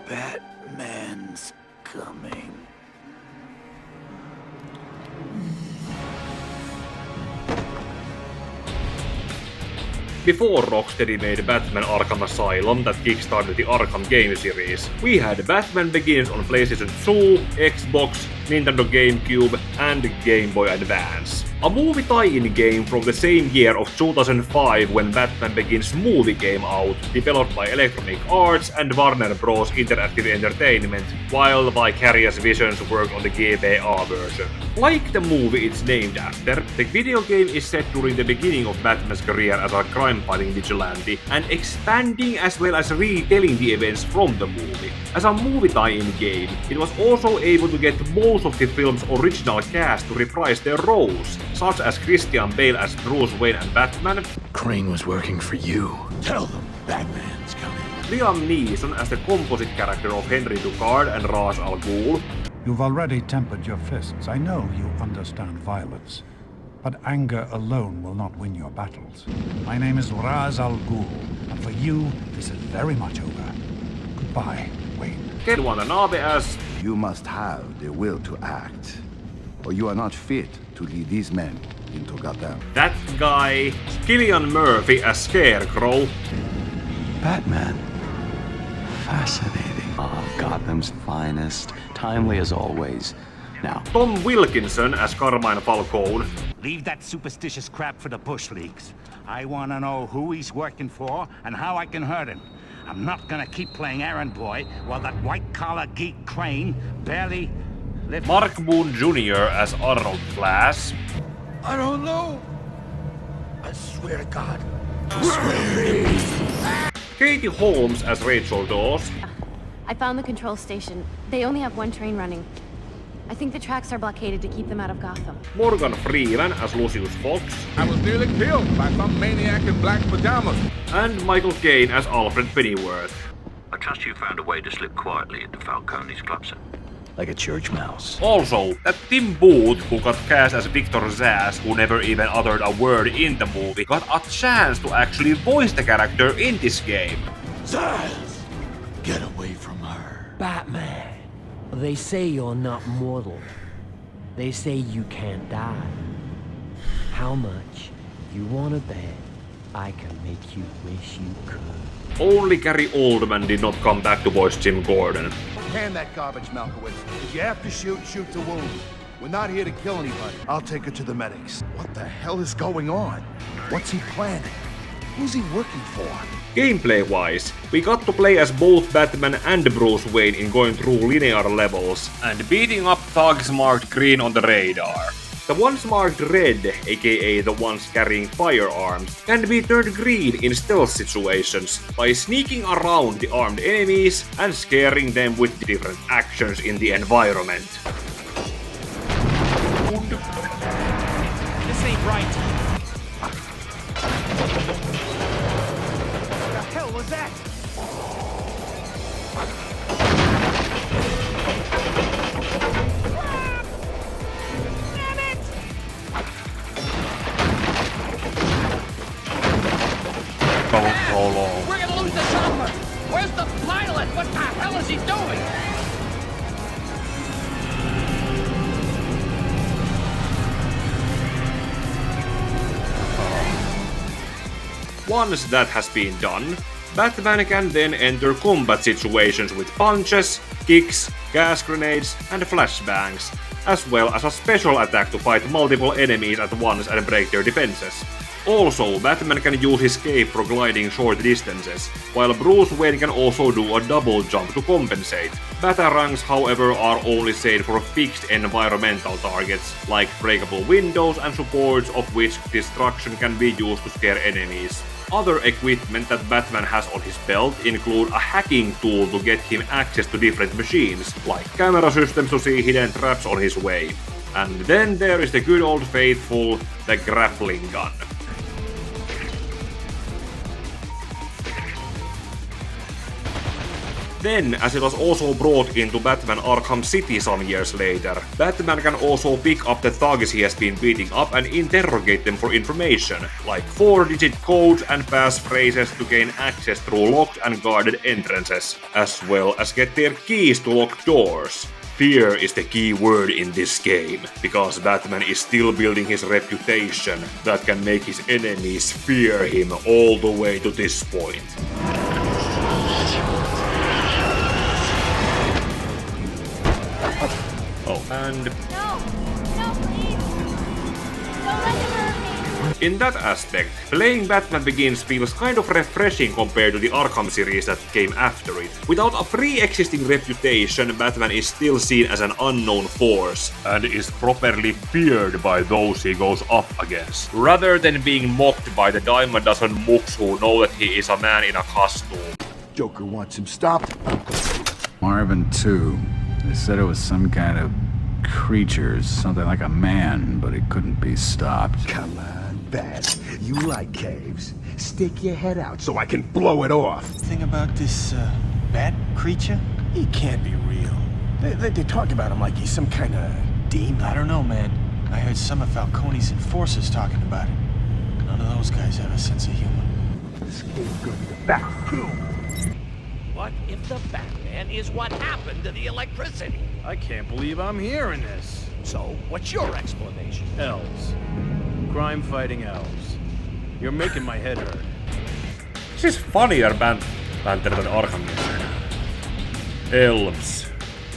Batman's coming. Before Rocksteady made Batman Arkham Asylum that kickstarted the Arkham game series, we had Batman Begins on PlayStation 2, Xbox, Nintendo GameCube, and Game Boy Advance. A movie tie-in game from the same year of 2005 when Batman Begins movie came out, developed by Electronic Arts and Warner Bros. Interactive Entertainment, while Vicarious Visions worked on the GBA version. Like the movie it's named after, the video game is set during the beginning of Batman's career as a crime-fighting vigilante, and expanding as well as retelling the events from the movie. As a movie tie-in game, it was also able to get most of the film's original cast to reprise their roles, such as Christian Bale as Bruce Wayne and Batman, Crane was working for you. Tell them Batman's coming. Liam Neeson as the composite character of Henry Ducard and Ra's al Ghul, You've already tempered your fists. I know you understand violence. But anger alone will not win your battles. My name is Ra's al Ghul, and for you, this is very much over. Goodbye, Wayne. Ken Watanabe as You must have the will to act, or you are not fit to lead these men into Gotham. that guy, Cillian Murphy as Scarecrow, Batman. Fascinating. Ah, Gotham's finest. Timely as always. Now, Tom Wilkinson as Carmine Falcone, Leave that superstitious crap for the bush leagues. I want to know who he's working for and how I can hurt him. I'm not gonna keep playing errand boy while that white-collar geek Crane barely lives. Mark Boone Jr. as Arnold Flash, I don't know. I swear to God. Katie Holmes as Rachel Dawes, I found the control station. They only have one train running. I think the tracks are blockaded to keep them out of Gotham. Morgan Freeman as Lucius Fox, I was nearly killed by some maniac in black pajamas. and Michael Caine as Alfred Pennyworth. I trust you found a way to slip quietly into Falcone's club, sir. Like a church mouse. Also, that Tim Booth, who got cast as Victor Zsasz, who never even uttered a word in the movie, got a chance to actually voice the character in this game. Zaz! Get away from her. Batman, they say you're not mortal. They say you can't die. How much you wanna bet I can make you wish you could? Only Gary Oldman did not come back to voice Jim Gordon. Hand that garbage, Malkowitz. If you have to shoot, shoot to wound. We're not here to kill anybody. I'll take her to the medics. What the hell is going on? What's he planning? Who's he working for? Gameplay-wise, we got to play as both Batman and Bruce Wayne in going through linear levels and beating up thugs marked green on the radar. The ones marked red, aka the ones carrying firearms, can be turned green in stealth situations by sneaking around the armed enemies and scaring them with different actions in the environment. This ain't right. What the hell was that? We're gonna lose the chopper! Where's the pilot? What the hell is he doing? Once that has been done, Batman can then enter combat situations with punches, kicks, gas grenades, and flashbangs, as well as a special attack to fight multiple enemies at once and break their defenses. Also, Batman can use his cape for gliding short distances, while Bruce Wayne can also do a double jump to compensate. Batarangs, however, are only safe for fixed environmental targets, like breakable windows and supports of which destruction can be used to scare enemies. Other equipment that Batman has on his belt include a hacking tool to get him access to different machines, like camera systems to see hidden traps on his way. And then there is the good old faithful, the grappling gun. Then, as it was also brought into Batman Arkham City some years later, Batman can also pick up the thugs he has been beating up and interrogate them for information, like 4-digit codes and passphrases to gain access through locked and guarded entrances, as well as get their keys to lock doors. Fear is the key word in this game, because Batman is still building his reputation that can make his enemies fear him all the way to this point. Oh, and... No, please. Don't let him hurt me. In that aspect, playing Batman Begins feels kind of refreshing compared to the Arkham series that came after it. Without a pre-existing reputation, Batman is still seen as an unknown force, and is properly feared by those he goes up against, rather than being mocked by the dime a dozen mooks who know that he is a man in a costume. Joker wants him stopped. Marvin 2. They said it was some kind of creature, something like a man, but it couldn't be stopped. Come on, Bat. You like caves. Stick your head out so I can blow it off. Thing about this, bat creature? He can't be real. They talk about him like he's some kind of demon. I don't know, man. I heard some of Falcone's enforcers talking about it. None of those guys have a sense of humor. This game's gonna be the Bat. What if the Batman is what happened to the electricity? I can't believe I'm hearing this. So, what's your explanation? Elves. Crime-fighting elves. You're making my head hurt. This is funnier banter than Arkham is. Elves.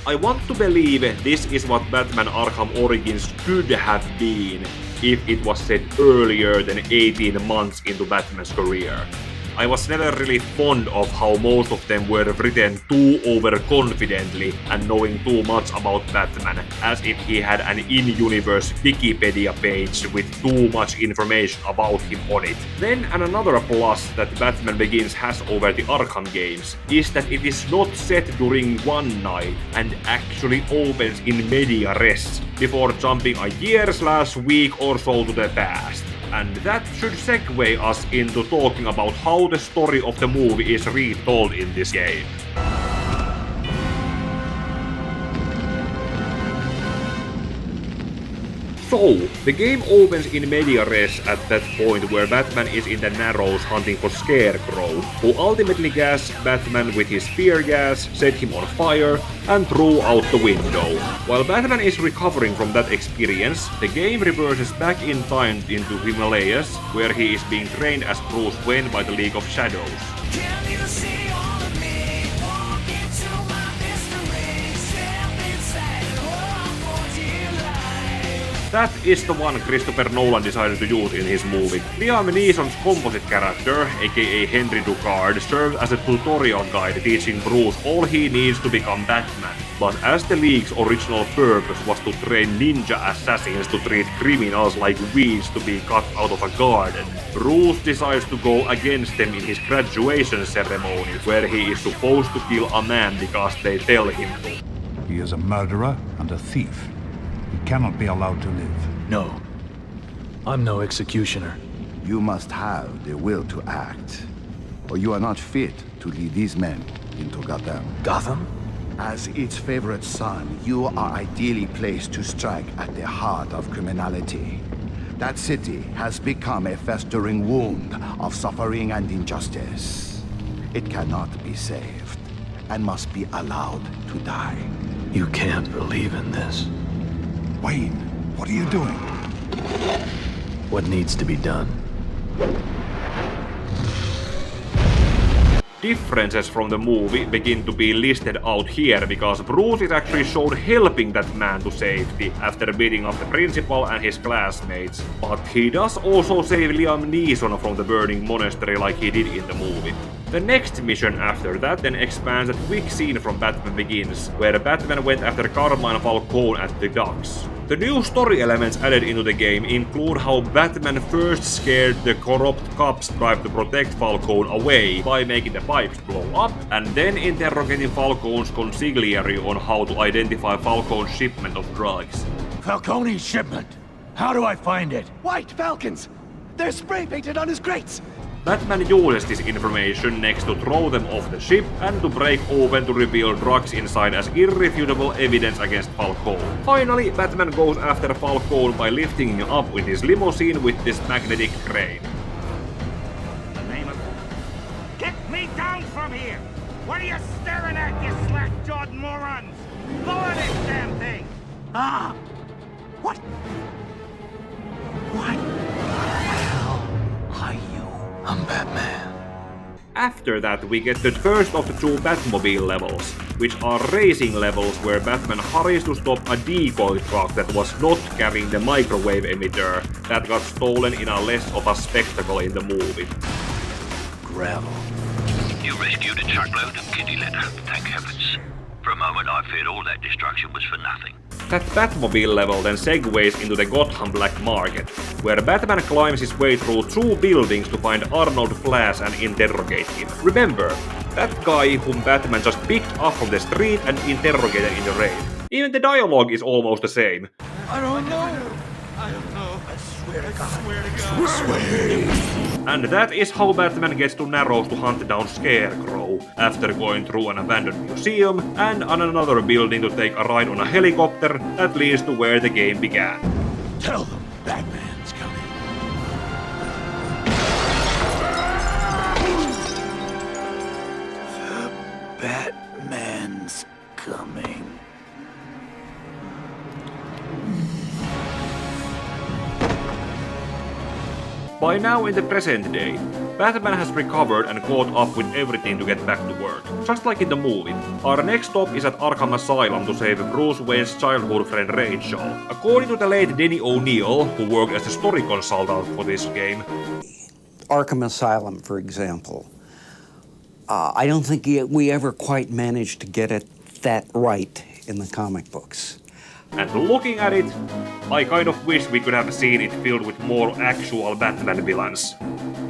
I want to believe this is what Batman Arkham Origins could have been if it was set earlier than 18 months into Batman's career. I was never really fond of how most of them were written too overconfidently and knowing too much about Batman, as if he had an in-universe Wikipedia page with too much information about him on it. Then another plus that Batman Begins has over the Arkham games is that it is not set during one night and actually opens in media res, before jumping a year/week or so to the past. And that should segue us into talking about how the story of the movie is retold in this game. So, the game opens in media res at that point where Batman is in the Narrows hunting for Scarecrow, who ultimately gassed Batman with his fear gas, set him on fire, and threw out the window. While Batman is recovering from that experience, the game reverses back in time into Himalayas, where he is being trained as Bruce Wayne by the League of Shadows. That is the one Christopher Nolan decided to use in his movie. Liam Neeson's composite character, aka Henry Ducard, serves as a tutorial guide teaching Bruce all he needs to become Batman. But as the League's original purpose was to train ninja assassins to treat criminals like weeds to be cut out of a garden, Bruce decides to go against them in his graduation ceremony, where he is supposed to kill a man because they tell him to. He is a murderer and a thief. He cannot be allowed to live. No. I'm no executioner. You must have the will to act, or you are not fit to lead these men into Gotham. Gotham? As its favorite son, you are ideally placed to strike at the heart of criminality. That city has become a festering wound of suffering and injustice. It cannot be saved, and must be allowed to die. You can't believe in this. Wayne, what are you doing? What needs to be done? Differences from the movie begin to be listed out here because Bruce is actually shown helping that man to safety after beating up the principal and his classmates, but he does also save Liam Neeson from the burning monastery like he did in the movie. The next mission after that then expands a quick scene from Batman Begins, where Batman went after Carmine Falcone at the docks. The new story elements added into the game include how Batman first scared the corrupt cops tribe to protect Falcone away by making the pipes blow up, and then interrogating Falcone's consigliere on how to identify Falcone's shipment of drugs. Falcone's shipment? How do I find it? White Falcons! They're spray painted on his crates! Batman uses this information next to throw them off the ship and to break open to reveal drugs inside as irrefutable evidence against Falcone. Finally, Batman goes after Falcone by lifting him up in his limousine with this magnetic crane. Get me down from here! What are you staring at, you slack-jawed morons? Lower this damn thing! Ah! What? What the hell are you? I'm Batman. After that, we get the first of the two Batmobile levels, which are racing levels where Batman hurries to stop a decoy truck that was not carrying the microwave emitter that got stolen in a less of a spectacle in the movie. Gravel. You rescued a truckload of kitty litter, thank heavens. For a moment I feared all that destruction was for nothing. That Batmobile level then segues into the Gotham Black Market, where Batman climbs his way through two buildings to find Arnold Flash and interrogate him. Remember, that guy whom Batman just picked up from the street and interrogated in the rain. Even the dialogue is almost the same. I don't know. I don't know. I swear to God. I swear. And that is how Batman gets to Narrows to hunt down Scarecrow, after going through an abandoned museum and on another building to take a ride on a helicopter that leads to where the game began. Tell them Batman's coming. Batman's coming. By now in the present day, Batman has recovered and caught up with everything to get back to work, just like in the movie. Our next stop is at Arkham Asylum to save Bruce Wayne's childhood friend Rachel. According to the late Denny O'Neil, who worked as a story consultant for this game, Arkham Asylum, for example, I don't think we ever quite managed to get it that right in the comic books. And looking at it, I kind of wish we could have seen it filled with more actual Batman villains.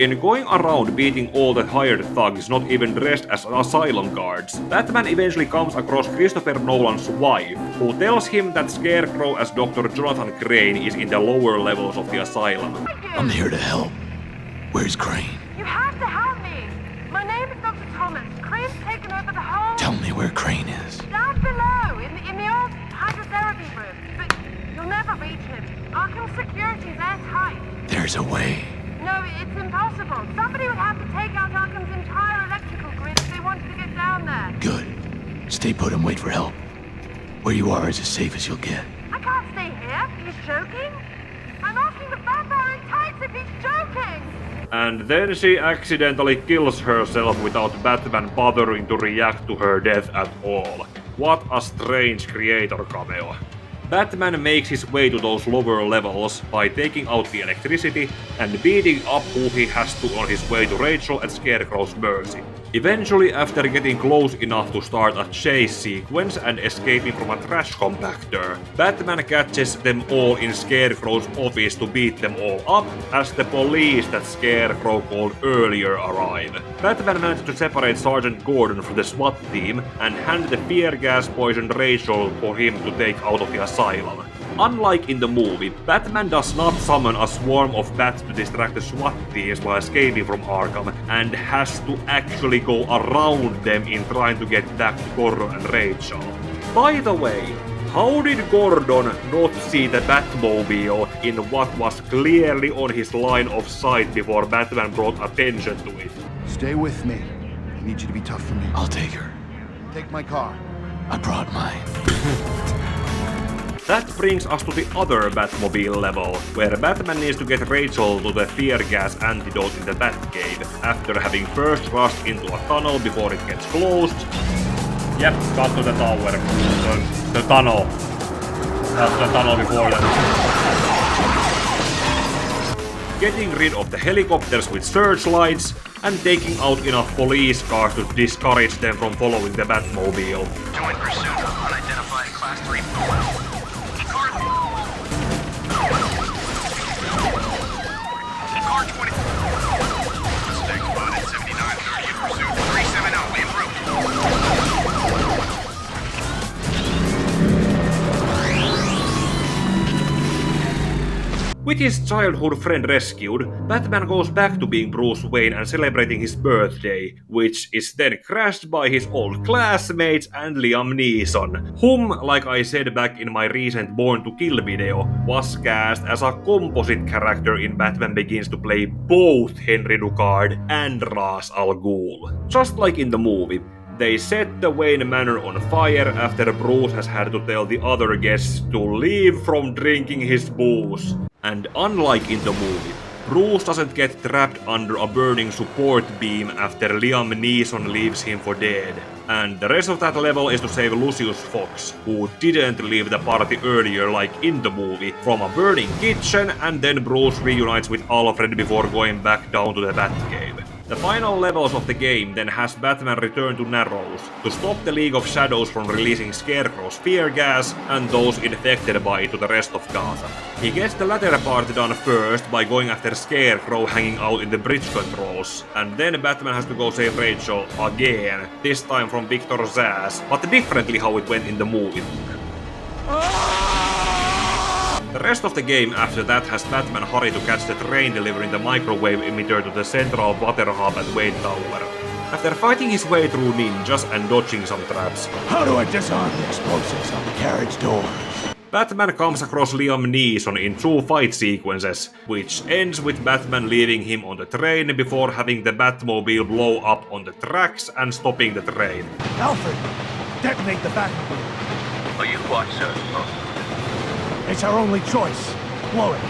In going around beating all the hired thugs not even dressed as asylum guards, Batman eventually comes across Christopher Nolan's wife, who tells him that Scarecrow as Dr. Jonathan Crane is in the lower levels of the asylum. I'm here to help. Where's Crane? You have to help me! My name is Dr. Thomas. Crane's taken over the whole... Tell me where Crane is. Down below, in the old hydrotherapy room. But you'll never reach him. Arkham's security's airtight. There's a way. No, it's impossible. Somebody would have to take out Arkham's entire electrical grid if they wanted to get down there. Good. Stay put and wait for help. Where you are is as safe as you'll get. I can't stay here. He's joking. I'm asking the vampire in tights if he's joking. And then she accidentally kills herself without Batman bothering to react to her death at all. What a strange creator cameo. Batman makes his way to those lower levels by taking out the electricity and beating up who he has to on his way to Rachel at Scarecrow's mercy. Eventually, after getting close enough to start a chase sequence and escaping from a trash compactor, Batman catches them all in Scarecrow's office to beat them all up as the police that Scarecrow called earlier arrive. Batman manages to separate Sergeant Gordon from the SWAT team and hand the fear gas poisoned Rachel for him to take out of the asylum. Unlike in the movie, Batman does not summon a swarm of bats to distract the SWAT teams while escaping from Arkham, and has to actually go around them in trying to get back to Gordon and Rachel. By the way, how did Gordon not see the Batmobile in what was clearly on his line of sight before Batman brought attention to it? Stay with me. I need you to be tough for me. I'll take her. Take my car. I brought mine. That brings us to the other Batmobile level, where Batman needs to get Rachel to the fear gas antidote in the Batcave, after having first rushed into a tunnel before it gets closed. Yep, got to the tower. The tunnel. That's the tunnel before that. Getting rid of the helicopters with searchlights, and taking out enough police cars to discourage them from following the Batmobile. Join pursuit of unidentified Class 3 Car 20. Suspect spotted 7930 in pursuit 370 en route. With his childhood friend rescued, Batman goes back to being Bruce Wayne and celebrating his birthday, which is then crashed by his old classmates and Liam Neeson, whom, like I said back in my recent Born to Kill video, was cast as a composite character in Batman Begins to play both Henry Ducard and Ra's al Ghul. Just like in the movie, they set the Wayne Manor on fire after Bruce has had to tell the other guests to leave from drinking his booze. And unlike in the movie, Bruce doesn't get trapped under a burning support beam after Liam Neeson leaves him for dead. And the rest of that level is to save Lucius Fox, who didn't leave the party earlier like in the movie, from a burning kitchen, and then Bruce reunites with Alfred before going back down to the Batcave. The final levels of the game then has Batman return to Narrows to stop the League of Shadows from releasing Scarecrow's fear gas and those infected by it to the rest of Gotham. He gets the latter part done first by going after Scarecrow hanging out in the bridge controls, and then Batman has to go save Rachel again, this time from Victor Zsasz, but differently how it went in the movie. The rest of the game after that has Batman hurry to catch the train delivering the microwave emitter to the central water hub at Wayne Tower. After fighting his way through ninjas and dodging some traps, how do I disarm the explosives on the carriage doors? Batman comes across Liam Neeson in 2 fight sequences, which ends with Batman leaving him on the train before having the Batmobile blow up on the tracks and stopping the train. Alfred, detonate the Batmobile. Are you quite certain, Bob? It's our only choice. Blow it.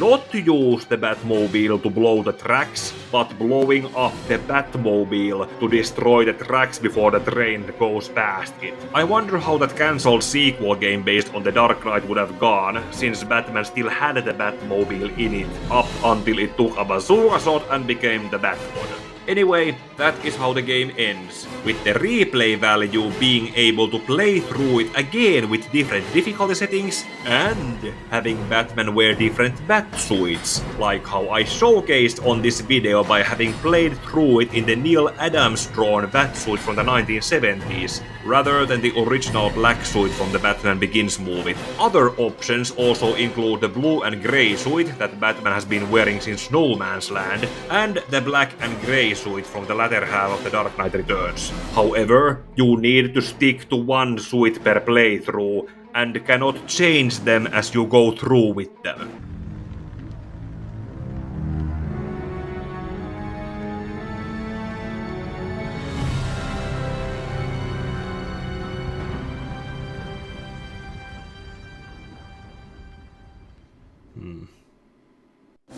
Not to use the Batmobile to blow the tracks, but blowing up the Batmobile to destroy the tracks before the train goes past it. I wonder how that cancelled sequel game based on The Dark Knight would have gone, since Batman still had the Batmobile in it, up until it took a bazooka shot and became the Batmobile. Anyway, that is how the game ends, with the replay value being able to play through it again with different difficulty settings, and having Batman wear different Batsuits, like how I showcased on this video by having played through it in the Neil Adams drawn Batsuit from the 1970s, rather than the original black suit from the Batman Begins movie. Other options also include the blue and grey suit that Batman has been wearing since No Man's Land, and the black and grey suit from the latter half of The Dark Knight Returns. However, you need to stick to one suit per playthrough, and cannot change them as you go through with them.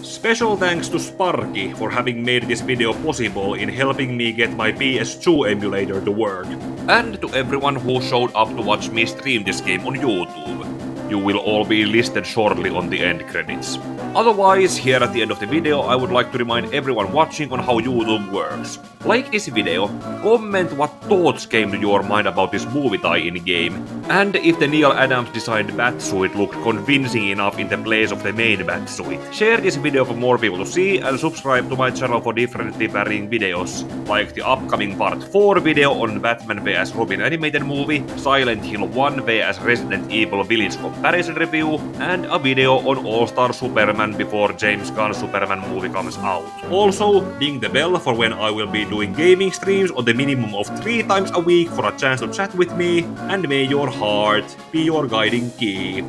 Special thanks to Sparkie for having made this video possible in helping me get my PS2 emulator to work. And to everyone who showed up to watch me stream this game on YouTube. You will all be listed shortly on the end credits. Otherwise, here at the end of the video, I would like to remind everyone watching on how YouTube works. Like this video, comment what thoughts came to your mind about this movie tie-in game, and if the Neil Adams designed Batsuit looked convincing enough in the place of the main Batsuit. Share this video for more people to see, and subscribe to my channel for differently varying videos, like the upcoming Part 4 video on Batman vs Robin animated movie, Silent Hill 1 vs Resident Evil Village comparison review, and a video on All-Star Superman before James Gunn's Superman movie comes out. Also, ding the bell for when I will be doing gaming streams on the minimum of 3 times a week for a chance to chat with me, and may your heart be your guiding key.